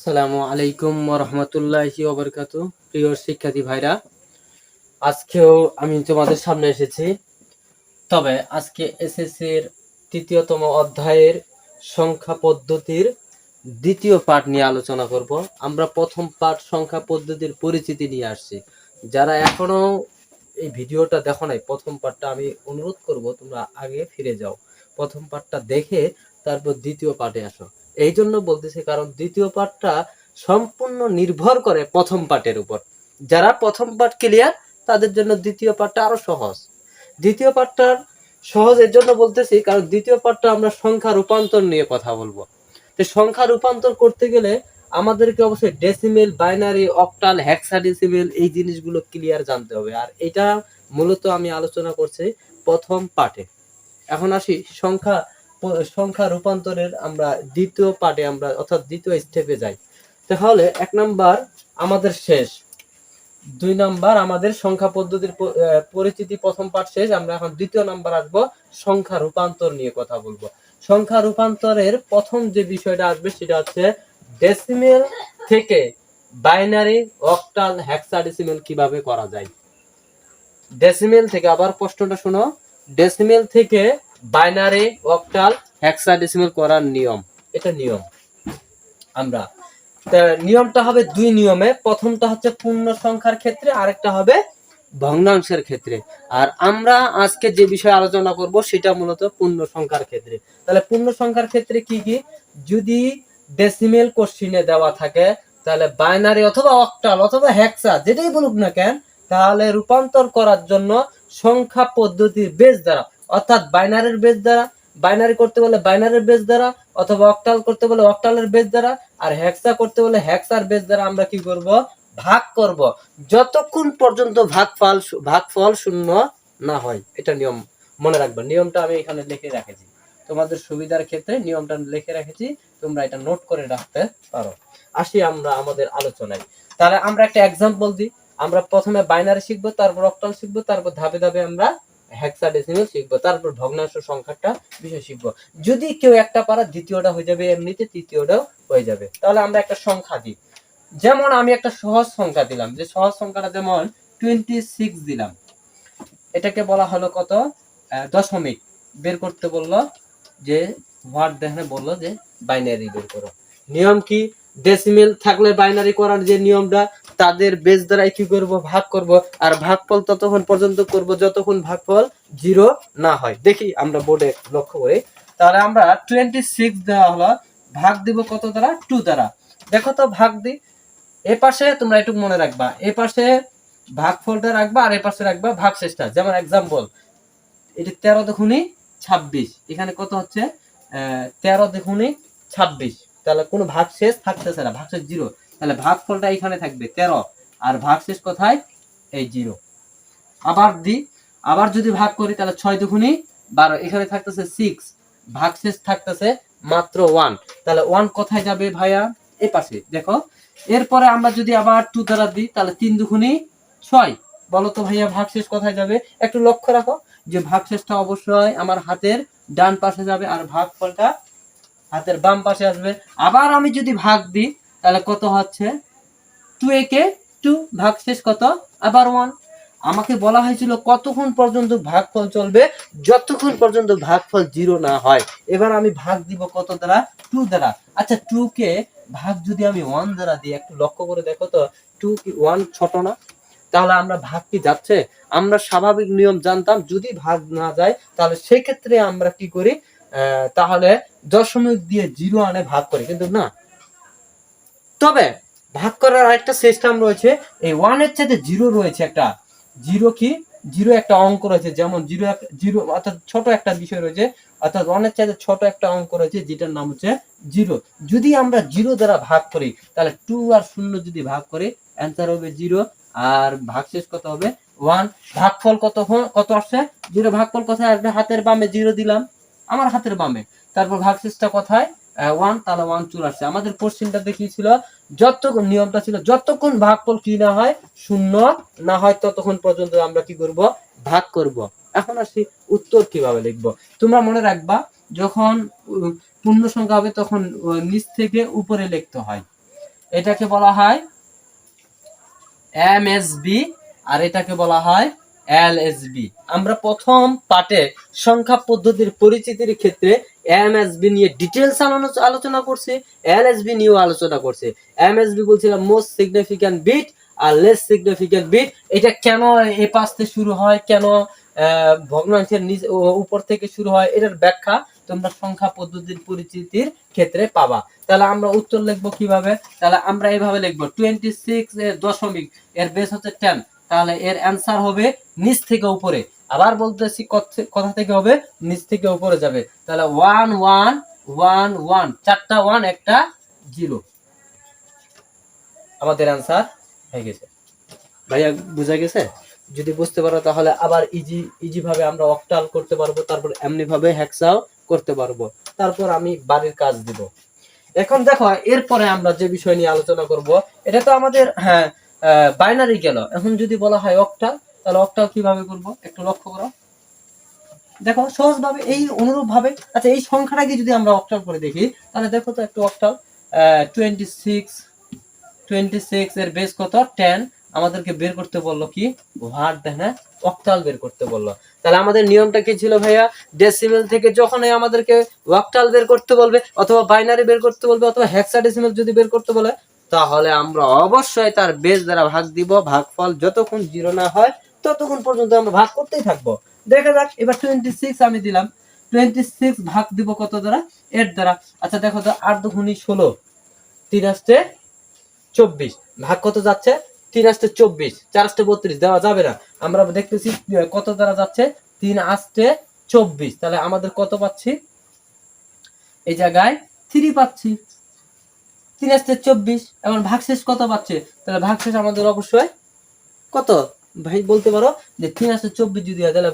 আসসালামু আলাইকুম রহমতুল্লাহি ওবরকাতু। প্রিয় শিক্ষার্থী ভাইরা, আজকেও আমি তোমাদের সামনে এসেছি। তবে আজকে এসএসসির তৃতীয়তম অধ্যায়ের সংখ্যা পদ্ধতির দ্বিতীয় পাঠ নিয়ে আলোচনা করব। আমরা প্রথম পাঠ সংখ্যা পদ্ধতির পরিচিতি নিয়ে আসছি। যারা এখনো এই ভিডিওটা দেখো নাই, প্রথম পাঠটা আমি অনুরোধ করব তোমরা আগে ফিরে যাও, প্রথম পাঠটা দেখে তারপর দ্বিতীয় পাঠে আসো। এই জন্য বলতেছি কারণ দ্বিতীয় পাঠটা সম্পূর্ণ নির্ভর করে প্রথম পাঠের উপর। যারা প্রথম পাঠ ক্লিয়ার তাদের জন্য দ্বিতীয় পাঠটা আরো সহজ। দ্বিতীয় পাঠটা সহজ এর জন্য বলতেছি কারণ দ্বিতীয় পাঠটা আমরা সংখ্যা রূপান্তর নিয়ে কথা বলবো। তো সংখ্যা রূপান্তর করতে গেলে আমাদেরকে অবশ্যই ডেসিমেল, বাইনারি, অক্টাল, হেক্সাডেসিমেল এই জিনিসগুলো ক্লিয়ার জানতে হবে। আর এটা মূলত আমি আলোচনা করছি প্রথম পাঠে। এখন আসি সংখ্যা রূপান্তরের আমরা দ্বিতীয় পাঠে আমরা অর্থাৎ দ্বিতীয় স্টেপে যাই। তাহলে 1 নাম্বার আমাদের শেষ, 2 নাম্বার আমাদের সংখ্যা পদ্ধতির পরিচিতি প্রথম পাঠ শেষ। আমরা এখন দ্বিতীয় নাম্বার আসবো, সংখ্যা রূপান্তর নিয়ে কথা বলবো। সংখ্যা রূপান্তরের প্রথম যে বিষয়টা আসবে সেটা হচ্ছে ডেসিমেল থেকে বাইনারি, অক্টাল, হেক্সাডেসিমেল কিভাবে করা যায়। ডেসিমেল থেকে, আবার প্রশ্নটা শোনো, ডেসিমেল থেকে বাইনারি, অক্টাল, হেক্সাডেসিমেল করার নিয়ম। এটা নিয়ম। আমরা নিয়মটা হবে 2 নিয়মে। প্রথমটা হচ্ছে পূর্ণ সংখ্যার ক্ষেত্রে, আরেকটা হবে ভগ্নাংশের ক্ষেত্রে। আর আমরা আজকে যে বিষয় আলোচনা করব সেটা মূলত পূর্ণ সংখ্যার ক্ষেত্রে। তাহলে পূর্ণ সংখ্যার ক্ষেত্রে কি কি, যদি ডেসিমেল কোশ্চিনে দেওয়া থাকে তাহলে বাইনারি অথবা অক্টাল অথবা হেক্সা যেটাই বলুক না কেন, তাহলে রূপান্তর করার জন্য সংখ্যা পদ্ধতির বেস দ্বারা, অর্থাৎ বাইনারির বেস দ্বারা, বাইনারি করতে বলে বাইনারির বেস দ্বারা, অথবা অক্টাল করতে বলে অক্টালের বেস দ্বারা, আর হেক্সা করতে বলে হেক্সার বেস দ্বারা আমরা কি করব, ভাগ করব, যতক্ষণ পর্যন্ত ভাগফল শূন্য না হয়। এটা নিয়ম মনে রাখবে। নিয়মটা আমি এখানে লিখে রেখেছি, তোমাদের সুবিধার ক্ষেত্রে নিয়মটা লিখে রেখেছি, তোমরা এটা নোট করে রাখতে পারো। আসি আমরা আমাদের আলোচনায়। তাহলে আমরা একটা এক্সাম্পল দিই। আমরা প্রথমে বাইনারি শিখবো, তারপর অক্টাল শিখবো, তারপর ধাপে ধাপে আমরা হেক্সাডেসিমেল শিখবো, তারপর ভগ্নাংশ সংখ্যাটা বিষয় শিখবো। যদি কেউ একটা পারা দ্বিতীয়টা হয়ে যাবে এমনিতে, তৃতীয়টাও হয়ে যাবে। তাহলে আমরা একটা সংখ্যা দিই। যেমন আমি একটা সহজ সংখ্যা দিলাম, যে সহজ সংখ্যাটা যেমন 26 দিলাম। এটাকে বলা হলো কত, দশমিক। বের করতে বললো যে হোয়াট, দেখে বললো যে বাইনারি বের করো। নিয়ম কি, ডেসিমেল থাকলে বাইনারি করার যে নিয়মটা, তাদের বেস দ্বারা কি করব, ভাগ করব। আর ভাগফল ততক্ষণ পর্যন্ত করব যতক্ষণ ভাগফল 0 না হয়। দেখি আমরা বোর্ডে লক্ষ্য করি। তাহলে আমরা 26 দেওয়া হলো, ভাগ দিব কত দ্বারা, 2 দ্বারা। দেখো তো ভাগ দিই, এ পাশে তোমরা একটু মনে রাখবা, এ পাশে ভাগফলটা রাখবা আর এ পাশে রাখবা ভাগশেষটা। যেমন এক্সাম্পল, এটি 13 দুগুণে 26, এখানে কত হচ্ছে 13 দুগুণে 26। তাহলে কোনো ভাগশেষ থাকতেছে না, ভাগশেষ 0। তাহলে ভাগফলটা এখানে থাকবে 13, আর ভাগশেষ কোথায়, এই 0। আবার দি, আবার যদি ভাগ করি তাহলে 6 দুগুণে 12, এখানে থাকতেছে 6, ভাগশেষ থাকতেছে মাত্র 1। তাহলে 1 কোথায় যাবে ভাইয়া, এই পাশে দেখো। এরপরে আমরা যদি আবার 2 দ্বারা দিই তাহলে 3 দুগুণে 6। বলো তো ভাইয়া ভাগশেষ কোথায় যাবে, একটু লক্ষ্য রাখো যে ভাগশেষটা অবশ্যই আমার হাতের ডান পাশে যাবে আর ভাগফলটা হাতের বাম পাশে আসবে। আবার আমি যদি ভাগ দিই তাহলে কত হচ্ছে, 2 একে 2, ভাগশেষ কত, আবার 1। আমাকে বলা হয়েছিল কতক্ষণ পর্যন্ত ভাগফল চলবে, যতক্ষণ পর্যন্ত ভাগফল 0 না হয়। এবার আমি ভাগ দিব কত দ্বারা, 2 দ্বারা। আচ্ছা 2 কে ভাগ যদি আমি 1 দ্বারা দিই, একটু লক্ষ্য করে দেখো তো, 2 কি 1 ছোট না? তাহলে আমরা ভাগ কি যাচ্ছে, আমরা স্বাভাবিক নিয়ম জানতাম যদি ভাগ না যায় তাহলে সেক্ষেত্রে আমরা কি করি, তাহলে দশমিক দিয়ে 0 আনে ভাগ করি, কিন্তু না। তবে ভাগ করার আরেকটা সিস্টেম রয়েছে, এই 1 এর চাইতে 0 রয়েছে একটা, 0 কি, 0 একটা অঙ্ক রয়েছে, যেমন 0 অর্থাৎ ছোট একটা বিষয় রয়েছে, অর্থাৎ 1 এর চাইতে ছোট একটা অঙ্ক রয়েছে যেটার নাম হচ্ছে 0। যদি আমরা 0 দ্বারা ভাগ করি তাহলে 2 আর 0 যদি ভাগ করি অ্যান্সার হবে 0, আর ভাগশেষ কত হবে 1। ভাগফল কত আসছে, 0। ভাগফল কোথায় আসবে, হাতের বামে 0 দিলাম, আমার হাতের বামে, তারপর ভাগশেষটা কোথায় 1, তাহলে 1 চলে আসছে। আমাদের কোশ্চেনটা দেখিয়েছিল, যতক্ষণ নিয়মটা ছিল যতক্ষণ ভাগফল কি না হয়, 0 না হয়, ততক্ষণ পর্যন্ত আমরা কি করব, ভাগ করব। এখন আসি উত্তর কিভাবে লিখব। তোমরা মনে রাখবা, যখন পূর্ণ সংখ্যা হবে তখন নিচ থেকে উপরে লিখতে হয়। এটাকে বলা হয় এমএসবি আর এটাকে বলা হয় এলএসবি। আমরা প্রথম পার্টে সংখ্যা পদ্ধতির পরিচিতির ক্ষেত্রে এমএসবি নিয়ে ডিটেলস আলোচনা করছি, এলএসবি নিয়েও আলোচনা করছি। এমএসবি বলছিলাম মোস্ট সিগনিফিক্যান্ট বিট আর লেস সিগনিফিক্যান্ট বিট। এটা কেন এ পাশ থেকে শুরু হয়, কেন ভগ্নাংশের উপর থেকে শুরু হয়, এটার ব্যাখ্যা তোমরা সংখ্যা পদ্ধতির পরিচিতির ক্ষেত্রে পাবা। তাহলে আমরা উত্তর লিখবো কিভাবে? তাহলে আমরা এইভাবে লিখবো 26 এর দশমিক এর বেস হচ্ছে 10, তাহলে এর অ্যান্সার হবে নিচ থেকে উপরে। আবার বলতেছি কথা থেকে হবে নিচ থেকে উপরে যাবে। তাহলে 1 1 1 1, চারটা 1 একটা 0, আমাদের অ্যান্সার হয়ে গেছে। ভাইয়া বুঝা গেছে? যদি বুঝতে পারো তাহলে আবার ইজি ভাবে আমরা অক্টাল করতে পারবো, তারপর এমনি ভাবে হেক্সাও করতে পারবো। তারপর আমি বাড়ির কাজ দিব। এখন দেখো এরপরে আমরা যে বিষয় নিয়ে আলোচনা করব, এটা তো আমাদের বাইনারি গেল। এখন যদি বলা হয় অক্টাল, তাহলে অক্টাল কিভাবে করব একটু লক্ষ্য করো। দেখো সহজ ভাবে এই অনুরূপ ভাবে, আচ্ছা এই সংখ্যাটাকে যদি আমরা অক্টাল করে দেখি, তাহলে দেখো তো একটু অক্টাল 26 এর বেস কত 10, আমাদেরকে বের করতে বললো কি হোয়াট দেন অক্টাল বের করতে বললো। তাহলে আমাদের নিয়মটা কি ছিল ভাইয়া? ডেসিমেল থেকে যখনই আমাদেরকে অক্টাল বের করতে বলবে, অথবা বাইনারি বের করতে বলবে, অথবা হেক্সাডেসিমেল যদি বের করতে বলে, তাহলে আমরা অবশ্যই তার বেস দ্বারা ভাগ দিব। ভাগফল যতক্ষণ 0 না হয় ততক্ষণ পর্যন্ত আমরা ভাগ করতেই থাকবো। দেখা যাক এবার 26 আমি দিলাম, 26 ভাগ দিব কত দ্বারা? 8 দ্বারা। আচ্ছা দেখো তো 8 দুগুণে 16, 3 আসতে 24, ভাগ কত যাচ্ছে? 3 আসতে 24, 4 আসতে 32, দেওয়া যাবে না। আমরা দেখতেছি কত দ্বারা যাচ্ছে, 3 আসতে 24, তাহলে আমাদের কত পাচ্ছি? এই জায়গায় 3 পাচ্ছি। 3 আসতে 24, এখন ভাগশেষ কত পাচ্ছে? তাহলে ভাগশেষ আমাদের অবশ্যই কত ভাই বলতে পারো? যে 3 আসতে 24 যদি হয়, তাহলে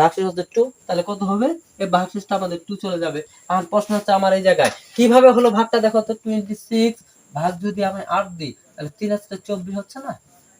ভাগশেষ হচ্ছে 2, তাহলে কত হবে? এই ভাগশেষটা আমাদের 2 চলে যাবে। এখন প্রশ্ন হচ্ছে আমার এই জায়গায় কিভাবে হলো ভাগটা? দেখো তো 26 ভাগ যদি আমি 8 দিই, তাহলে 3 আসতে 24 হচ্ছে না?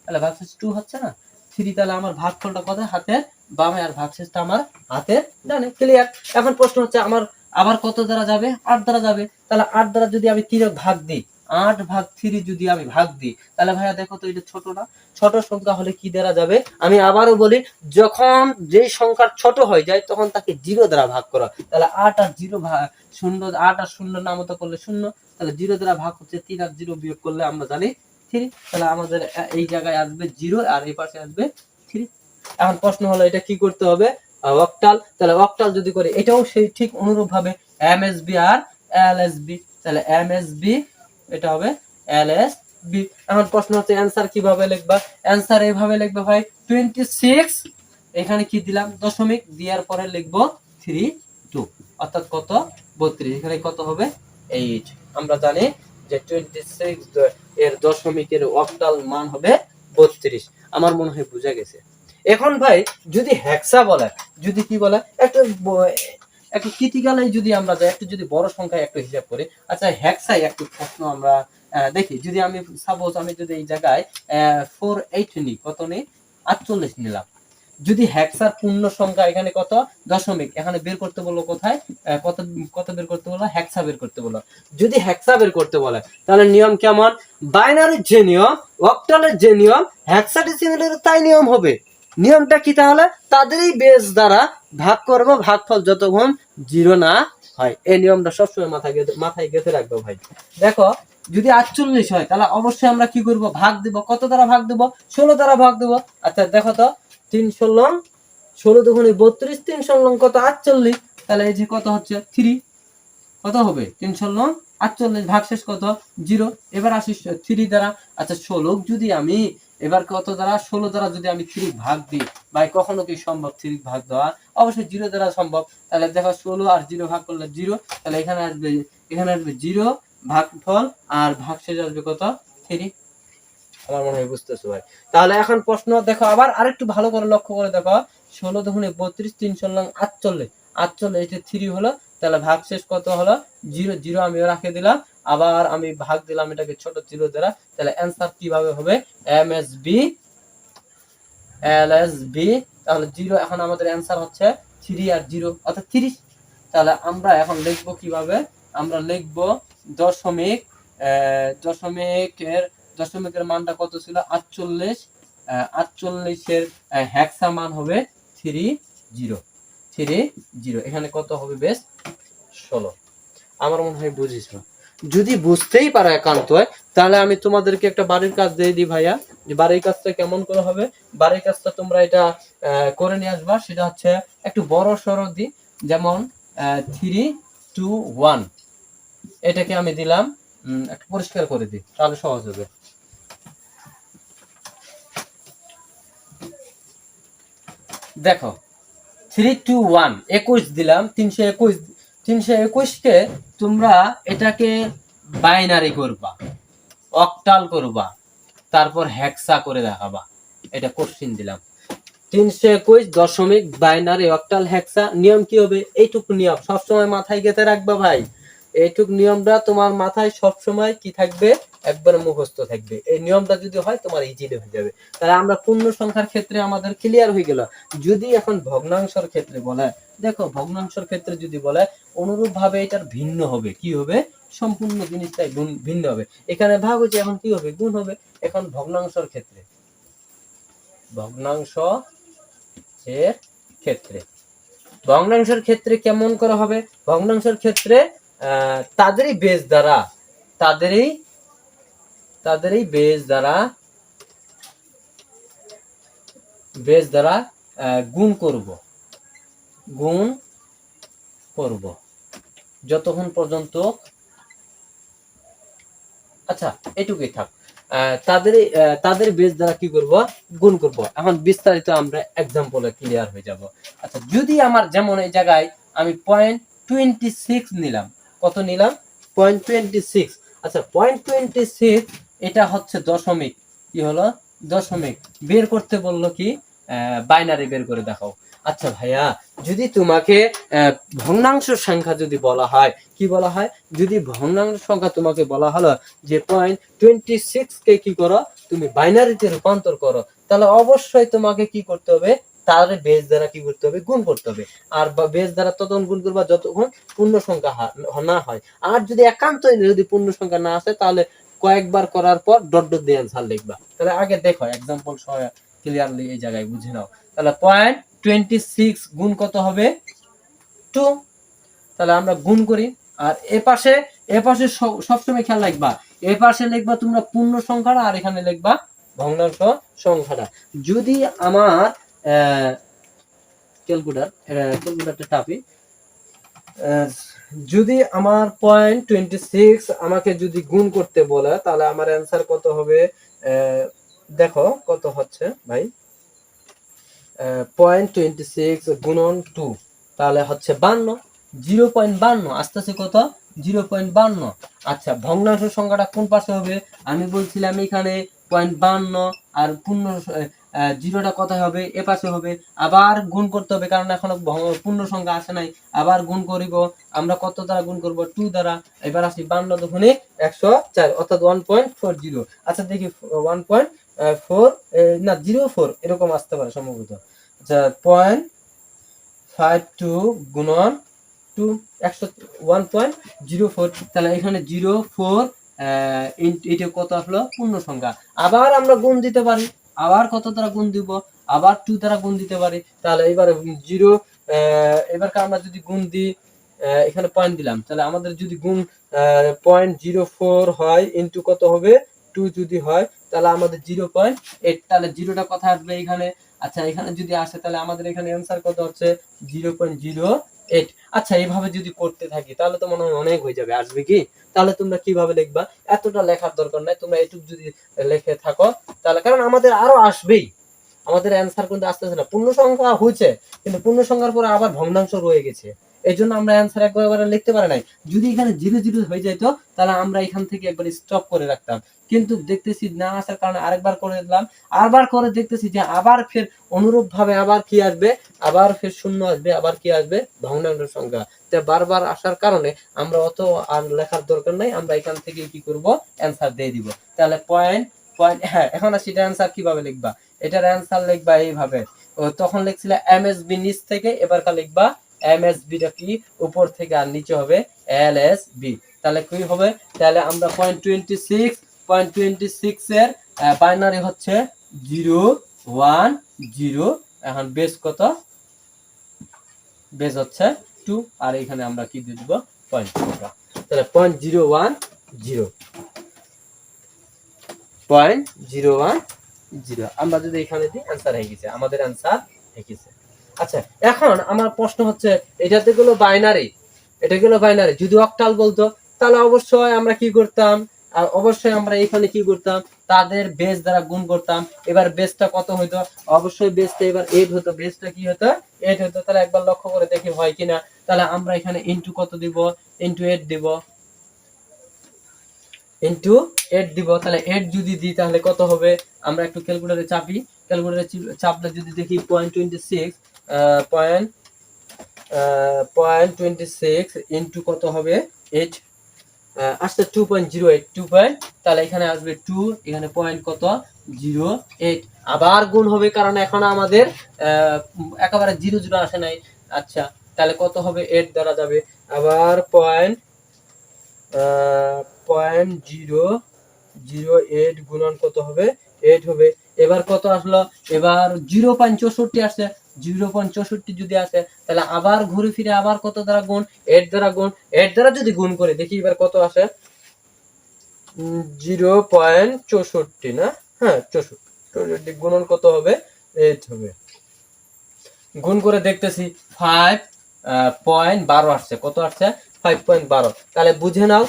তাহলে ভাগশেষ 2 হচ্ছে না? 3, তাহলে আমার ভাগফলটা কত? হাতের বামে, আর ভাগশেষটা আমার হাতের ডানে। ক্লিয়ার? এখন প্রশ্ন হচ্ছে আমার আবার কত দ্বারা যাবে? 8 দ্বারা যাবে। তাহলে 8 দ্বারা যদি আমি 3 ভাগ দিই, 8 ভাগ 3 যদি আমি ভাগ দিই, তাহলে ভাইয়া দেখো তো এটা ছোট না? ছোট সংখ্যা হলে কি দ্বারা যাবে? আমি আবারও বলি, যখন যে সংখ্যা ছোট হয়ে যায় তখন তাকে 0 দ্বারা ভাগ করা। তাহলে 8 আর 0 ভাগ 0, 8 আর 0 নামতা করলে 0, তাহলে 0 দ্বারা ভাগ হচ্ছে 3, আর 0 বিয়োগ করলে আমরা জানি 3। তাহলে আমাদের এই জায়গায় আসবে 0 আর এই পাশে আসবে 3। এখন প্রশ্ন হলো এটা কি করতে হবে? অক্টাল। তাহলে অক্টাল যদি করি, এটাও সেই ঠিক অনুরূপ ভাবে এমএসবি আর এলএসবি। তাহলে এমএসবি এটা হবে এলএসবি। এখন প্রশ্ন হচ্ছে অ্যানসার কিভাবে লিখবা? অ্যানসার এইভাবে লিখবে ভাই, 26 এখানে কি দিলাম? দশমিক দেওয়ার পরে লিখবো 32, অর্থাৎ কত? 32। এখানে কত হবে? 8। আমরা জানি যে 26 এর দশমিকের অক্টাল মান হবে 32। আমার মনে হয় বুঝা গেছে। এখন ভাই যদি হেক্সা বলে, যদি কি বলে, একটু ক্রিটিক্যালি যদি আমরা যাই, একটু যদি বড় সংখ্যা একটু হিসাব করি। আচ্ছা হেক্সায় একটু প্রশ্ন আমরা দেখি। যদি আমি সাপোজ আমি যদি এই জায়গায় 48 নিই, কত নিই? 48 নিলাম। যদি হেক্সার পূর্ণ সংখ্যা এখানে কত? দশমিক। এখানে বের করতে বললো কোথায়? কত কত বের করতে বললো? হেক্সা বের করতে বললো। যদি হেক্সা বের করতে বলে, তাহলে নিয়ম কেমন? বাইনারির যে নিয়ম, অক্টালের যে নিয়ম, হেক্সাডেসিমেলের তাই নিয়ম হবে। নিয়মটা কি তাহলে? তাদেরই বেস দ্বারা ভাগ করব, ভাগফল যতক্ষণ 0 না হয়। এই নিয়মটা সবসময় মাথায় গেঁথে রাখবো ভাই। দেখো যদি 48 হয়, তাহলে অবশ্যই আমরা কি করব? ভাগ দিব। কত দ্বারা ভাগ দেব? 16 দ্বারা ভাগ দেব। আচ্ছা দেখো তো 3 16, 16 দুগুণে 32, 3 16 কত? 48। তাহলে এই যে কত হচ্ছে? 3। কত হবে? 3 16 48, ভাগশেষ কত? 0। এবার আসি 3 দ্বারা। আচ্ছা 16 যদি আমি এবার কত দ্বারা? 16 দ্বারা যদি আমি 3 ভাগ দিই, ভাই কখনো কি সম্ভব 3 ভাগ দেওয়া? অবশ্যই 0 দ্বারা সম্ভব। তাহলে দেখো 16 আর 0 ভাগ করলে 0, তাহলে এখানে আসবে 0 ভাগফল, আর ভাগশেষ আসবে কত? 3। আমার মনে হয় বুঝতেছো ভাই। তাহলে এখন প্রশ্ন দেখো আবার আরেকটু ভালো করে লক্ষ্য করে দেখো, 16 দুগুণে 32, 3 16 48, 48 এটা 3 হলো। তাহলে ভাগশেষ কত হলো? 0। 0 আমি রাখে দিলাম, আবার আমি ভাগ দিলাম এটাকে ছোট 0 দ্বারা। তাহলে অ্যান্সার কিভাবে হবে? MSB LSB. তাহলে 0, এখন আমাদের অ্যান্সার হচ্ছে 3 আর 0 অর্থাৎ 30। তাহলে আমরা এখন লিখবো কিভাবে? আমরা লিখবো দশমিক দশমিকের মানটা কত ছিল 48, 48-এর হেক্সা মান হবে 30, এখানে কত হবে বেশ 16। আমার মনে হয় বুঝিস না। যদি বুঝতেই পারো একান্ত তাহলে আমি তোমাদেরকে একটা বাড়ির কাজ দিয়ে দিই ভাইয়া, যে বাড়ির কাজটা কেমন করে হবে। বাড়ির কাজটা তোমরা এটা করে নিয়ে আসবা, সেটা হচ্ছে একটু বড় সড়ো দি, যেমন 3, 2, 1 এটাকে আমি দিলাম, একটু পরিষ্কার করে দিই তাহলে সহজ হবে। দেখো 3, 2, 1 21 দিলাম, 321কে তোমরা এটাকে বাইনারি করবা, অক্টাল করবা, তারপর হেক্সা করে দেখাবা। এটা কোশ্চিন দিলাম। 321 দশমিক বাইনারি অক্টাল হেক্সা। নিয়ম কি হবে? এইটুকু নিয়ম সবসময় মাথায় গেঁথে রাখবা ভাই। এইটুক নিয়মটা তোমার মাথায় সবসময় কি থাকবে? একবার মুখস্থ থাকবে। এই নিয়মটা যদি হয় তোমার ইজিলি হয়ে যাবে। তাহলে আমরা পূর্ণ সংখ্যার ক্ষেত্রে আমাদের ক্লিয়ার হয়ে গেল। যদি এখন ভগ্নাংশের ক্ষেত্রে বলে, দেখো ভগ্নাংশের ক্ষেত্রে যদি বলে অনুরূপ ভাবে এটার ভিন্ন হবে। কি হবে? সম্পূর্ণ জিনিসটাই ভিন্ন হবে। এখানে ভাগ হচ্ছে, এখন কি হবে? গুণ হবে। এখন ভগ্নাংশের ক্ষেত্রে, ভগ্নাংশের ক্ষেত্রে কেমন করা হবে? ভগ্নাংশের ক্ষেত্রে তাদেরই বেজ দ্বারা গুণ করব যতক্ষণ পর্যন্ত, আচ্ছা এটুকুই থাক। তাদের বেজ দ্বারা কি করব? গুণ করব। এখন বিস্তারিত আমরা এক্সাম্পলে ক্লিয়ার হয়ে যাব। আচ্ছা, যদি আমার যেমন এই জায়গায় আমি 0.26 নিলাম, কত নিলাম? 0.26। আচ্ছা 0.26 এটা হচ্ছে দশমিক। কি হলো? দশমিক। বের করতে বললো কি? বাইনারি বের করে দেখাও। আচ্ছা ভাইয়া, যদি তোমাকে ভগ্নাংশ সংখ্যা যদি বলা হয়, কি বলা হয়? যদি ভগ্নাংশ সংখ্যা তোমাকে বলা হলো যে 0.26 কে কি করো? তুমি বাইনারিতে রূপান্তর করো, তাহলে অবশ্যই তোমাকে কি করতে হবে? তার বেজ দ্বারা কি করতে হবে? গুণ করতে হবে। আর বেজ দ্বারা ততক্ষণ গুণ করবা যতক্ষণ পূর্ণ সংখ্যা না হয়। আর যদি একান্ত যদি পূর্ণ সংখ্যা না আসে, তাহলে কয়েকবার করার পর ডট ডট দিয়ে অ্যান্সার লিখবা। তাহলে আগে দেখো এক্সাম্পল সহ ক্লিয়ারলি এই জায়গায় বুঝে নাও। তাহলে 0.26 গুণ কত হবে? 2। তাহলে আমরা গুণ করি। আর এপাশে সবসময় খেয়াল রাখবা, এপাশে লিখবা তোমরা পূর্ণ সংখ্যাটা, আর এখানে লিখবা ভগ্নাংশ সংখ্যাটা। যদি আমার ক্যালকুলেটরটা টাপি, যদি আমার 0.26 আমাকে যদি গুণ করতে বলে, তাহলে আমার অ্যান্সার কত হবে? দেখো কত হচ্ছে ভাই। 0.26 গুণন 2 তাহলে হচ্ছে 52। 0.52 আস্তে আস্তে কত? 0.52। আচ্ছা, ভগ্নাংশ সংখ্যাটা কোন পাশে হবে? আমি বলছিলাম এখানে 0.52, আর পূর্ণ জিরোটা কোথায় হবে? এ পাশে হবে। আবার গুণ করতে হবে, কারণ এখনো পূর্ণ সংখ্যা আসে নাই। আবার গুণ করিব। আমরা কত দ্বারা গুণ করব? 2 দ্বারা। এবার আসি 52 দুগুণে 104, অর্থাৎ 1.40। আচ্ছা দেখি 1.4 না 04 এরকম আসতে পারে সম্ভবত। আচ্ছা 0.52 গুণন 2 1.04, তাহলে এখানে 04 এটা কত আসলো? পূর্ণ সংখ্যা। আবার আমরা গুণ দিতে পারি। আবার কত দ্বারা গুণ দিব? আবার 2 দ্বারা গুণ দিতে পারি। তাহলে এবারে 0, এবার আমরা যদি গুণ দিই, এখানে পয়েন্ট দিলাম, তাহলে আমাদের যদি গুণ 0.04 হয় ইন্টু কত হবে? 2 যদি হয়, তাহলে আমাদের 0.8। তাহলে জিরোটা কোথায় আসবে? এখানে। আচ্ছা এখানে যদি আসে, তাহলে আমাদের এখানে অ্যান্সার কত হচ্ছে? 0.08। আচ্ছা এইভাবে যদি করতে থাকি, তাহলে তো মনে হয় অনেক হয়ে যাবে। আসবে কি? তাহলে তোমরা কিভাবে লিখবা? এতটা লেখার দরকার নাই, তোমরা এটুকু যদি লিখে থাকো, তাহলে কারণ আমাদের আরো আসবেই। আমাদের অ্যান্সার কিন্তু আসতেছে না। পূর্ণ সংখ্যা হয়েছে, কিন্তু পূর্ণ সংখ্যার পরে আবার ভগ্নাংশ রয়ে গেছে। এই জন্য আমরা অ্যান্সার একবারে লিখতে পারি নাই। যদি এখানে 0 হয়ে যেত, তাহলে আমরা এখান থেকে একবার স্টপ করে রাখতাম। কিন্তু দেখতেছি না আসার কারণে আরেকবার করে দিলাম। আবার করে দেখতেছি যে আবার ফের অনুরূপ ভাবে আবার কি আসবে? আবার ফের শূন্য আসবে, আবার কি আসবে? ভগ্নাংশ সংখ্যা। বারবার আসার কারণে আমরা অত আর লেখার দরকার নাই, আমরা এখান থেকে কি করব? অ্যান্সার দিয়ে দিব। তাহলে পয়েন্ট, হ্যাঁ এখন আসি এটা অ্যান্সার কিভাবে লিখবা। এটার অ্যান্সার লিখবা এইভাবে। তখন লিখছিলে এমএসবি নিচ থেকে, এবারকার লিখবা এমএসবি টা কি উপর থেকে, আর নিচে হবে এলএসবি। তাহলে কি হবে, তাহলে আমরা 0.26 এর বাইনারি হচ্ছে 010। এখন বেস কত, বেস হচ্ছে 2, আর এখানে আমরা কি দিয়ে দিব পয়েন্ট, তাহলে 0.010 আমরা যদি এখানে দিই অ্যান্সার হয়ে গেছে, আমাদের অ্যান্সার হয়ে গেছে। আচ্ছা, এখন আমার প্রশ্ন হচ্ছে এটাতে গুলো বাইনারি, এটা গুলো বাইনারি, যদি অক্টাল বলতো তাহলে অবশ্যই আমরা কি করতাম, আর অবশ্যই আমরা এখানে কি করতাম, তাদের বেস দ্বারা গুণ করতাম। এবার বেসটা কত হইতো, অবশ্যই বেসটা এবার 8 হতো, বেসটা কি হতো 8 হতো। তাহলে একবার লক্ষ্য করে দেখি হয় কিনা। তাহলে আমরা এখানে ইনটু কত দিব, ইনটু 8 দিব, ইনটু 8 দিব। তাহলে 8 যদি দিই তাহলে কত হবে, আমরা একটু ক্যালকুলেটরে চাপি, ক্যালকুলেটরে চাপলে যদি দেখি 0.26 ইনটু কত হবে 8, আসছে 2.08, তাহলে এখানে আসবে 2, এখানে পয়েন্ট কত 08, আবার গুণ হবে কারণ এখন আমাদের একেবারে 0 আসে নাই। আচ্ছা, তাহলে কত হবে 8 দ্বারা যাবে, আবার 0.008 গুণন কত হবে 8 হবে। এবার কত আসলো, এবার 0.64 আসছে, 0.64 যদি আসে তাহলে আবার ঘুরে ফিরে আবার কত দ্বারা গুণ, 8 দ্বারা গুণ, 8 দ্বারা যদি গুণ করে দেখি এবার কত আসে, 0.64 না, হ্যাঁ 64 গুণন কত হবে 8 হবে। গুণ করে দেখতেছি 5.12 আসছে, কত আসছে 5.12। তাহলে বুঝে নাও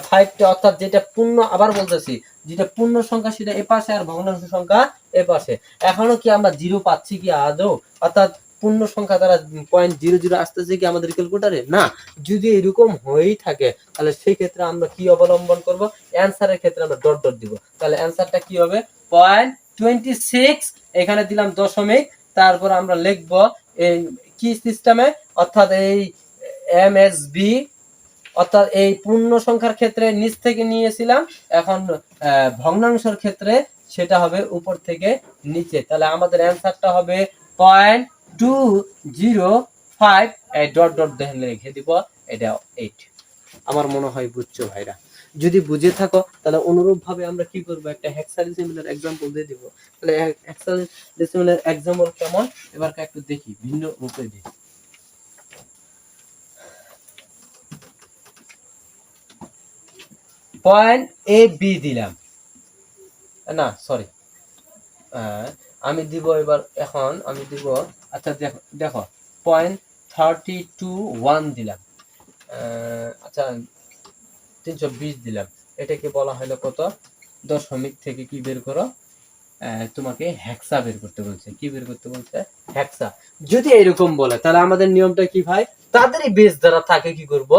5টা অর্থাৎ যেটা পূর্ণ, আবার বলতেছি যেটা পূর্ণ সংখ্যা সেটা এ পাশে আর ভগ্নাংশ সংখ্যা এ পাশে। এখনো কি আমরা 0 পাচ্ছি কি আদৌ, অর্থাৎ পূর্ণ সংখ্যা দ্বারা 0.00 আসতেছে কি আমাদের ক্যালকুলেটরে, না। যদি এরকম হয়েই থাকে তাহলে সেই ক্ষেত্রে আমরা কি অবলম্বন করব, অ্যানসারের ক্ষেত্রে আমরা ডট ডট দিব। তাহলে অ্যানসারটা কি হবে 0.26, এখানে দিলাম দশমিক, তারপর আমরা লিখব এই কি সিস্টেমে, অর্থাৎ এই এমএসবি, অর্থাৎ এই পূর্ণ সংখ্যার ক্ষেত্রে নিচ থেকে নিয়েছিলাম, এখন ভগ্নাংশের ক্ষেত্রে সেটা হবে উপর থেকে নিচে। তাহলে আমাদের অ্যানসারটা হবে 0.205, এই ডট ডট দেখে লিখে দিব, এটা 8। আমার মনে হয় বুঝছো ভাইরা, যদি বুঝে থাকো তাহলে অনুরূপ ভাবে আমরা কি করব, একটা হেক্সাডেসিমালের एग्जांपल দিয়ে দিব। তাহলে হেক্সাডেসিমালের एग्जांपल কেমন এবার একটু দেখি, ভিন্ন রূপে দিই। পয়েন্ট এ বি দিলাম, না সরি, আমি দিব এবার, এখন আমি দিব, আচ্ছা দেখো দেখো 0.321 দিলাম, আচ্ছা 320 দিলাম, এটাকে বলা হলো কত, দশমিক থেকে কি বের করো, তোমাকে হেক্সা বের করতে বলছে, কি বের করতে বলছে হেক্সা। যদি এরকম বলে তাহলে আমাদের নিয়মটা কি ভাই, তাদেরই বেস দ্বারা থাকে কি করব,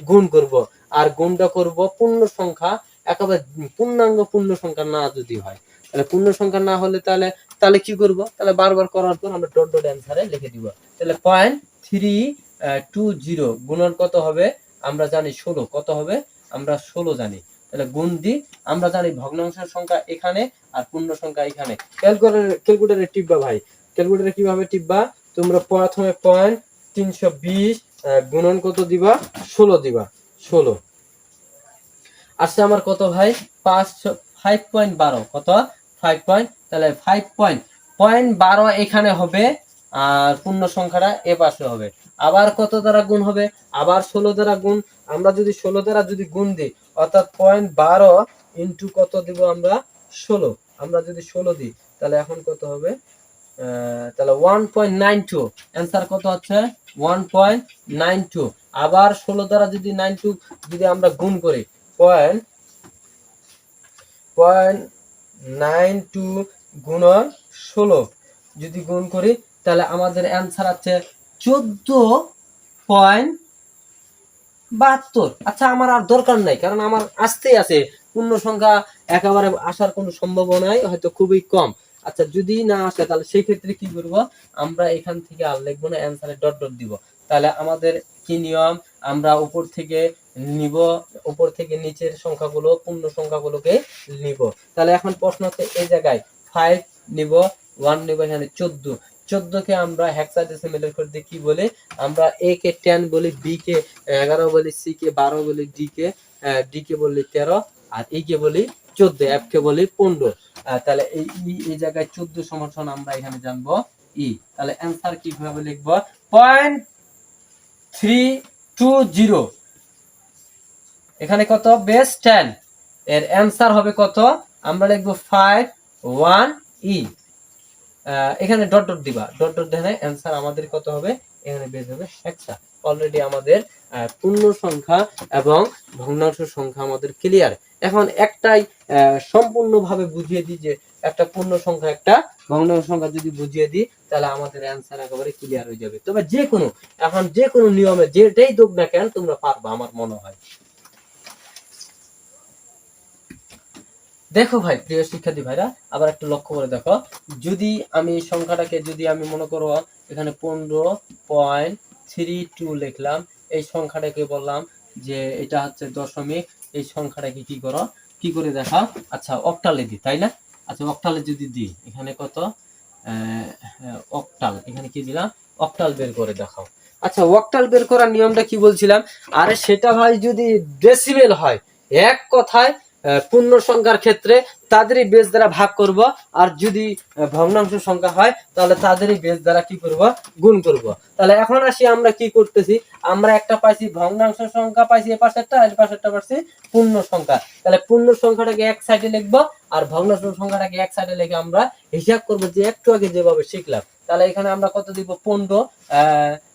গুণ করব, আর গুণটা করব পূর্ণ সংখ্যা, একেবারে পূর্ণাঙ্গ পূর্ণ সংখ্যা না যদি হয়, তাহলে পূর্ণ সংখ্যা না হলে তাহলে তাহলে কি করব, তাহলে বারবার করার পর আমরা ডট ডট অ্যানসারে লিখে দিব। তাহলে 0.320 গুণন কত হবে, আমরা জানি 16, কত হবে আমরা 16 জানি, তাহলে গুণ দি, আমরা জানি ভগ্নাংশের সংখ্যা এখানে আর পূর্ণ সংখ্যা এখানে। ক্যালকুলেটরে টিপবা ভাই, ক্যালকুলেটরে কিভাবে টিপবা, তোমরা প্রথমে 0.320 গুণন কত দিবা 16 দিবা, 16 আসছে আমার কত ভাই 5.12, কত 5 তাহলে 5.12 এখানে হবে, আর পূর্ণ সংখ্যাটা এ পাশে হবে, আবার কত দ্বারা গুণ হবে, আবার 16 দ্বারা গুণ। আমরা যদি 16 দ্বারা যদি গুণ দিই, অর্থাৎ 0.12 ইনটু কত দিব আমরা 16, আমরা যদি 16 দিই তাহলে এখন কত হবে, তাহলে 1.92, অ্যান্সার কত হচ্ছে 1.92। আবার 16 দ্বারা যদি 92 যদি আমরা গুণ করি, 0.92 গুণন 16 যদি গুণ করি তাহলে আমাদের অ্যান্সার আছে 14.72। আচ্ছা, আমার আর দরকার নাই, কারণ আমার আসতেই আছে, পূর্ণ সংখ্যা একেবারে আসার কোনো সম্ভাবনাই হয়তো খুবই কম। আচ্ছা, যদি না আসে তাহলে সেই ক্ষেত্রে কি করব, আমরা এখান থেকে আর লিখবো না, অ্যান্সারে ডট ডট দিব। তাহলে আমাদের কি নিয়ম, আমরা উপর থেকে নিব, উপর থেকে নিচের সংখ্যাগুলো পূর্ণ সংখ্যাগুলোকে নিব। তাহলে এখন প্রশ্ন হচ্ছে এই জায়গায় 5 নিব, 1 নিব, এখানে 14, 14 কে আমরা হেক্সাডেসিমেলের ক্ষেত্রে কি বলি, আমরা এ কে 10 বলি, বি কে 11 বলি, সি কে 12 বলি, ডি কে ডি কে বললি 13, আর ই কে বলি 14, এফ কে বলি 15। তাহলে এই জায়গায় 14 সমান আমরা এখানে জানবো ই। তাহলে অ্যান্সার কিভাবে লিখবো? 0.320, এখানে কত? বেস 10, এর অ্যান্সার হবে কত? আমরা লিখবো 51 ই। এখানে ডট ডট দিবা, ডট ডট দেখানে অ্যান্সার আমাদের কত হবে? এখানে বেস হবে একটা। অলরেডি আমাদের পূর্ণ সংখ্যা এবং ভগ্নাংশ সংখ্যা আমাদের ক্লিয়ার। এখন একটাই সম্পূর্ণভাবে বুঝিয়ে দিই, যে একটা পূর্ণ সংখ্যা একটা ভগ্নাংশ সংখ্যা যদি বুঝিয়ে দিই, তাহলে আমাদের অ্যান্সার একেবারে ক্লিয়ার হয়ে যাবে। তবে যে কোনো নিয়মে যেটাই দোক না কেন তোমরা পারবা আমার মনে হয়। দেখো ভাই, প্রিয় শিক্ষার্থী ভাইরা, আবার একটু লক্ষ্য করে দেখো, যদি আমি সংখ্যাটাকে যদি আমি মনে করো এখানে 15.32 লিখলাম, এই সংখ্যাটাকে বললাম যে এটা হচ্ছে দশমিক, এই সংখ্যাটাকে কি করে দেখা? আচ্ছা, অক্টালে দিই, তাই না? আচ্ছা, অক্টালে যদি দিই, এখানে কত? অক্টাল, এখানে কি দিলাম? অক্টাল বের করে দেখাও। আচ্ছা, অক্টাল বের করার নিয়মটা কি বলছিলাম? আরে সেটা ভাই যদি ডেসিমেল হয়, এক কথায় পূর্ণ সংখ্যার ক্ষেত্রে তাদেরই বেস দ্বারা ভাগ করব, আর যদি ভগ্নাংশ সংখ্যা হয় তাহলে তাদেরই বেস দ্বারা কি করব? গুণ করব। তাহলে এখন আসি আমরা কি করতেছি, আমরা একটা পাইছি ভগ্নাংশ সংখ্যা পাইছি এ পাশেরটা, আর পাশেরটা পাইছি পূর্ণ সংখ্যা। তাহলে পূর্ণ সংখ্যাটাকে এক সাইডে লিখবো, আর ভগ্নাংশ সংখ্যাটাকে এক সাইডে লিখে আমরা হিসাব করব যে একটু আগে যেভাবে শিখলাম। তাহলে এখানে আমরা কত দিব?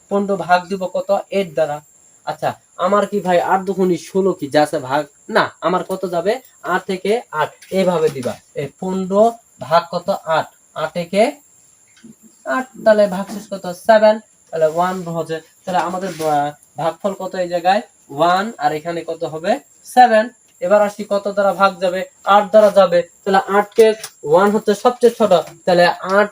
15 ভাগ দিব কত? 8 দ্বারা। আচ্ছা, আমার কি ভাই 8 দুগুণে 16 কি যাচ্ছে ভাগ? না, আমার কত যাবে? 8 থেকে 8, এইভাবে দিবা। এই 15 ভাগ কত? 8, 8 থেকে 8, তাহলে ভাগশেষ কত? 7, তাহলে 1 হচ্ছে। তাহলে আমাদের ভাগফল কত এই জায়গায়? 1, আর এখানে কত হবে? 7। এবার আসি কত দ্বারা ভাগ যাবে? 8 দ্বারা যাবে। তাহলে 8 কে 1 হচ্ছে সবচেয়ে ছোট, তাহলে 8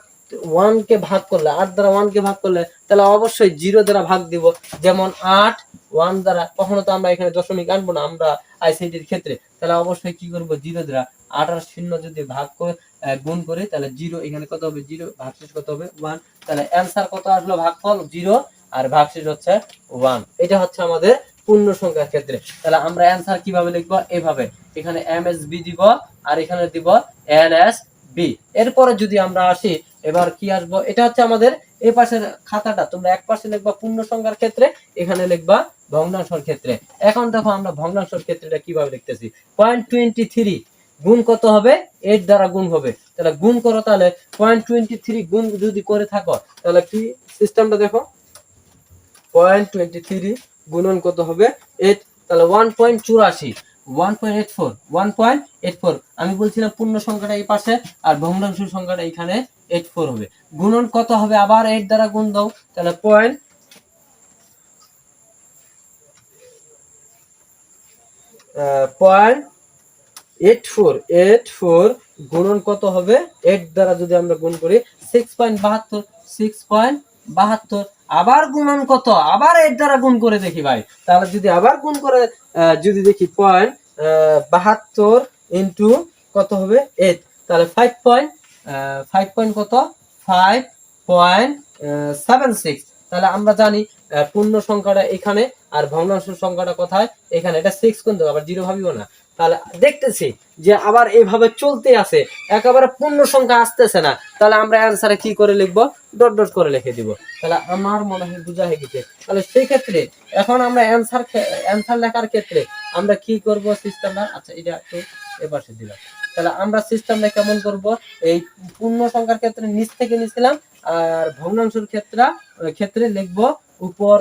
1 কে ভাগ করলে, 8 দ্বারা 1 কে ভাগ করলে, তাহলে অবশ্যই 0 দ্বারা ভাগ দিব। যেমন 8 1 দ্বারা, কখনো তো আমরা এখানে দশমিক আনবো না আমরা আইসিটির ক্ষেত্রে, তাহলে অবশ্যই কি করব? 0 দ্বারা। 8 আর 0 যদি ভাগ করে গুণ করি, তাহলে 0, এখানে কত হবে? 0, ভাগশেষ কত হবে? 1। তাহলে অ্যান্সার কত আসলো? ভাগফল 0, আর ভাগশেষ হচ্ছে 1। এটা হচ্ছে আমাদের পূর্ণ সংখ্যার ক্ষেত্রে। তাহলে আমরা অ্যান্সার কিভাবে লিখবো? এভাবে, এখানে এমএসবি দিব, আর এখানে দিব এনএসবি। এরপরে যদি আমরা আসি, এবার কি আসবো? এটা হচ্ছে আমাদের এই পাশের খাতাটা, তোমরা এক পাশে লিখবা পূর্ণ সংখ্যার ক্ষেত্রে, এখানে লিখবা ভগ্নাংশের ক্ষেত্রে। এখন দেখো আমরা ভগ্নাংশের ক্ষেত্রেটা কিভাবে লিখতেছি। 0.23 গুণ কত হবে? 8 দ্বারা গুণ হবে। তাহলে গুণ করো, তাহলে 0.23 গুণ যদি করে থাকো, তাহলে কি সিস্টেমটা দেখো, 0.23 গুণন কত হবে? 8, তাহলে 1.84, 1.84, 1.84। আমি বলছিলাম পূর্ণ সংখ্যাটা এই পাশে, আর ভগ্নাংশ সংখ্যাটা এখানে 84 হবে। গুণন কত হবে? আবার 8 দ্বারা গুণ দাও, তাহলে 0.84 গুণন কত হবে? 8 দ্বারা যদি আমরা গুণ করি 6.72, 6.72। আবার গুণন কত? আবার 8 দ্বারা গুণ করে দেখি ভাই। তাহলে যদি আবার গুণ করে যদি দেখি 0.72 ইন্টু কত হবে? 8, তাহলে 5 পয়েন্ট কত? 5.76। তাহলে আমরা জানি পূর্ণ সংখ্যাটা এখানে, আর ভগ্নাংশ সংখ্যাটা কোথায়? এখানে। এটা 6 কিন্তু আবার 0 ভাবিও না। তাহলে দেখতেছি যে আবার এইভাবে চলতে আছে, একেবারে পূর্ণ সংখ্যা আসতেছে না। তাহলে আমরা অ্যান্সারে কি করে লিখবো? ডট ডট করে লিখে দিব। তাহলে আমার মনে হয় বোঝা হয়ে গেছে। তাহলে সেই ক্ষেত্রে এখন আমরা অ্যান্সার লেখার ক্ষেত্রে আমরা কি করব সিস্টেমটা? আচ্ছা, এটা একটু এপাশে দিলাম। তাহলে আমরা সিস্টেমটা কেমন করব? এই পূর্ণ সংখ্যার ক্ষেত্রে নিচ থেকে নিছিলাম, আর ভগ্নাংশের ক্ষেত্রে লিখবো উপর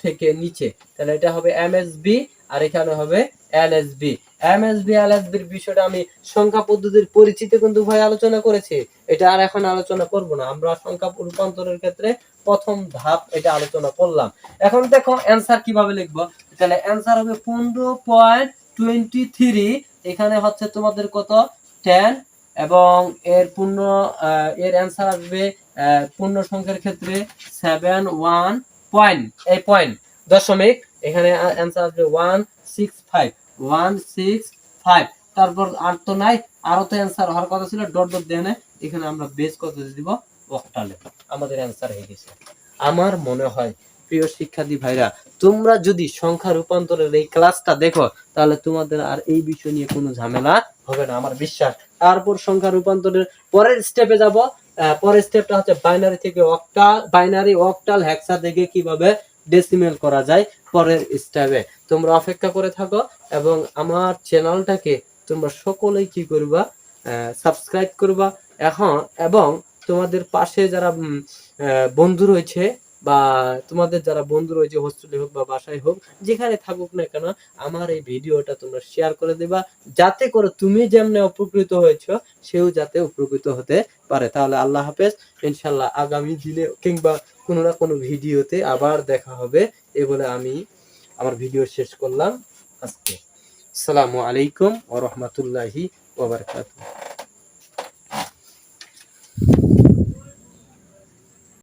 থেকে নিচে। তাহলে এটা হবে এমএসবি, আর এখানে হবে এলএসবি। এলএসবির বিষয়টা আমি সংখ্যা পদ্ধতির পরিচিতি কিন্তু ভাই আলোচনা করেছি, এটা আর এখন আলোচনা করব না। আমরা সংখ্যা রূপান্তরের ক্ষেত্রে প্রথম ধাপ এটা আলোচনা করলাম। এখন দেখো অ্যান্সার কিভাবে লিখবো। তাহলে অ্যান্সার হবে 15.23, এখানে হচ্ছে তোমাদের কত? 10, এবং এর অ্যান্সার আসবে পূর্ণ সংখ্যার ক্ষেত্রে 71 পয়েন্ট, এই পয়েন্ট দশমিক, এখানে অ্যান্সার আসবে 165। তারপর আর তো নাই, আরো তো অ্যান্সার হওয়ার কথা ছিল, ডট ডট দেনে এখানে আমরা বেস কত দিব? অক্টালে। আমাদের অ্যান্সার হয়ে গেছে আমার মনে হয়। প্রিয় শিক্ষার্থী ভাইরা, তোমরা যদি সংখ্যা রূপান্তরের এই ক্লাসটা দেখো তাহলে তোমাদের আর এই বিষয় নিয়ে কোনো ঝামেলা হবে না, আমার বিশ্বাস। তারপর সংখ্যা রূপান্তরের পরের স্টেপে যাব। পরের স্টেপটা হচ্ছে বাইনারি থেকে অক্টাল, বাইনারি অক্টাল হেক্সা থেকে কিভাবে ডেসিমেল করা যায় পরের স্টেপে। তোমরা অপেক্ষা করে থাকো এবং আমার চ্যানেলটাকে তোমরা সকলেই কি করবা, সাবস্ক্রাইব করবা এখন। এবং তোমাদের পাশে যারা বন্ধু রয়েছে বা তোমাদের যারা বন্ধু রয়েছে হোস্টেলে হোক বা বাসায় হোক, যেখানে থাকুক না কেন, আমার এই ভিডিওটা তোমরা শেয়ার করে দেবা, যাতে করে তুমি যেমন উপকৃত হয়েছ সেও যাতে উপকৃত হতে পারে। তাহলে আল্লাহ হাফেজ, ইনশাল্লাহ আগামী দিনে কিংবা কোনো না কোনো ভিডিওতে আবার দেখা হবে। এ বলে আমি আমার ভিডিও শেষ করলাম আজকে। আসসালামু আলাইকুম ওয়া রাহমাতুল্লাহি ওয়া বারাকাতুহু।